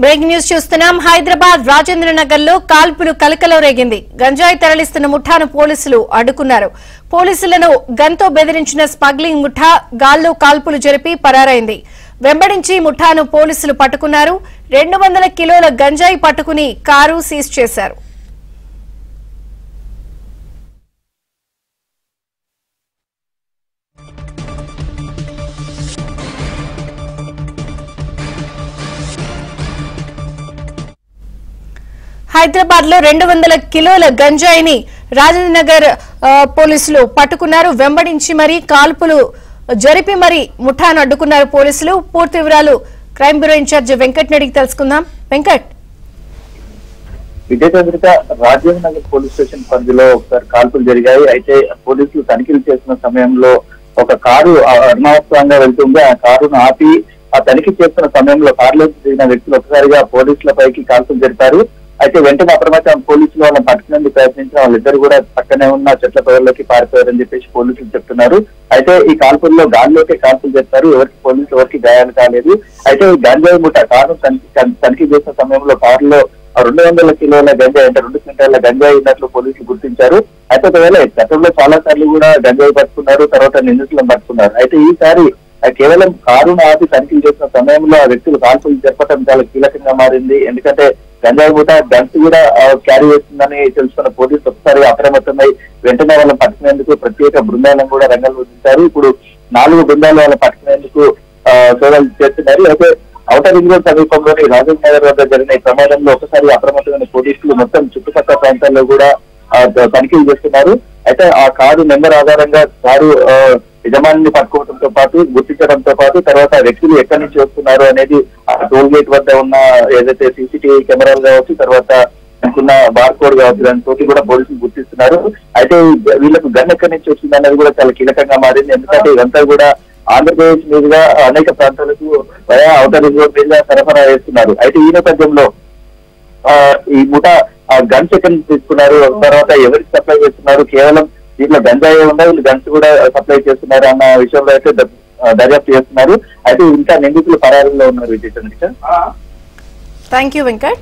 Breaking news చూస్తున్నాం. హైదరాబాద్ రాజేంద్ర నగర్ లో కాల్పులు కలకలం రేగింది. గంజాయి తరలిస్తున్న ముఠాను పోలీసులు అడ్డుకున్నారు. పోలీసులను గన్తో బెదిరించిన స్మగ్లింగ్ ముఠా గాల్లో కాల్పులు జరిపి పరారైంది. వెంబడించి ముఠాను పోలీసులు పట్టుకున్నారు. 200 కిలోల గంజాయి పట్టుకుని కారు సీజ్ చేశారు. హైదరాబాద్ లో 200 కిలోల గంజాయిని రాజేంద్ర నగర్ పోలీసులు పట్టుకున్నారు. వెంబడించి మరి కాల్పులు జరిపి మరి ముఠాను అడ్డుకున్నారు పోలీసులు. పూర్తి వివరాలు క్రైమ్ బ్యూరో ఇన్ఛార్జ్ వెంకట్ నడికి తెలుసుకుందాం. వెంకట్, విజయచంద్రిక రాజేంద్ర నగర్ పోలీస్ స్టేషన్ పరిధిలో ఒకసారి కాల్పులు జరిగాయి. అయితే పోలీసులు తనిఖీలు చేసిన సమయంలో ఒక కారు అర్మావస్తంగా వెళ్తుంది. ఆ కారును ఆపి ఆ తనిఖీ చేస్తున్న సమయంలో కారులోకి దిగిన వ్యక్తులు ఒకసారిగా పోలీసులపైకి కాల్పులు జరిపారు. అయితే వెంటనే అప్రమత్తం పోలీసులు వాళ్ళని పట్టుకునేందుకు ప్రయత్నించిన వాళ్ళిద్దరు కూడా పక్కనే ఉన్న చెట్ల పొదల్లోకి పారిపోయారని చెప్పేసి పోలీసులు చెప్తున్నారు. అయితే ఈ కాల్పుల్లో గాల్లోకి కాల్పులు చేస్తారు. ఎవరికి గాయాలు కాలేదు. అయితే గంజాయి ముఠ కారు తనిఖీ చేసిన సమయంలో కారులో 200 కిలోల గంజాయి అంటే 2 క్వింటాల గంజాయి ఉన్నట్లు పోలీసులు గుర్తించారు. అయితే ఒకవేళ గతంలో చాలా సార్లు కూడా గంజాయి పట్టుకున్నారు, తర్వాత నిందితులను పట్టుకున్నారు. అయితే ఈసారి కేవలం కారును ఆపి తనిఖీలు చేసిన సమయంలో ఆ వ్యక్తులు కాల్పులు జరపడం చాలా కీలకంగా మారింది. ఎందుకంటే గంజాయి మూట గన్స్ కూడా క్యారీ చేస్తుందని తెలుసుకున్న పోలీసులు ఒకసారి అప్రమత్తమై వెంటనే వాళ్ళని పట్టుకునేందుకు ప్రత్యేక బృందాలను కూడా రంగంలో ఉంచారు. ఇప్పుడు 4 బృందాలు వాళ్ళని పట్టుకునేందుకు సోదాలు చేస్తున్నారు. అయితే ఔటర్ రింగ్ రోడ్ సమీపంలోని రాజేంద్ర నగర్ వద్ద జరిగిన ఈ ప్రమాదంలో ఒకసారి అప్రమత్తమైన పోలీసులు మొత్తం చుట్టుపక్కల ప్రాంతాల్లో కూడా తనిఖీలు చేస్తున్నారు. అయితే ఆ కారు నెంబర్ ఆధారంగా కారు యజమానిని పట్టుకోవడంతో పాటు గుర్తించడంతో పాటు తర్వాత వ్యక్తులు ఎక్కడి నుంచి వస్తున్నారు అనేది ఆ టోల్ గేట్ వద్ద ఉన్న ఏదైతే సీసీటీవీ కెమెరాలు కావచ్చు, తర్వాత అనుకున్న బార్ కోడ్ కావచ్చు, దానితో కూడా పోలీసులు గుర్తిస్తున్నారు. అయితే వీళ్ళకు గన్ ఎక్కడి నుంచి వచ్చింది అనేది కూడా చాలా కీలకంగా మారింది. ఎందుకంటే ఇదంతా కూడా ఆంధ్రప్రదేశ్ మీదుగా అనేక ప్రాంతాలకు ఔటర్ రింగ్ రోడ్ మీద సరఫరా చేస్తున్నారు. అయితే ఈ నేపథ్యంలో ఈ ముఠా గన్స్ ఎక్కడి నుంచి తీసుకున్నారు, తర్వాత ఎవరికి సప్లై చేస్తున్నారు, కేవలం దీంట్లో గంజాయి ఉందా వీళ్ళు గన్స్ కూడా సప్లై చేస్తున్నారు అన్న విషయంలో అయితే దర్యాప్తు చేస్తున్నారు. అయితే ఇంకా నిందితులు పరారీలో ఉన్నారు. Vijayachandrika, thank you Venkat.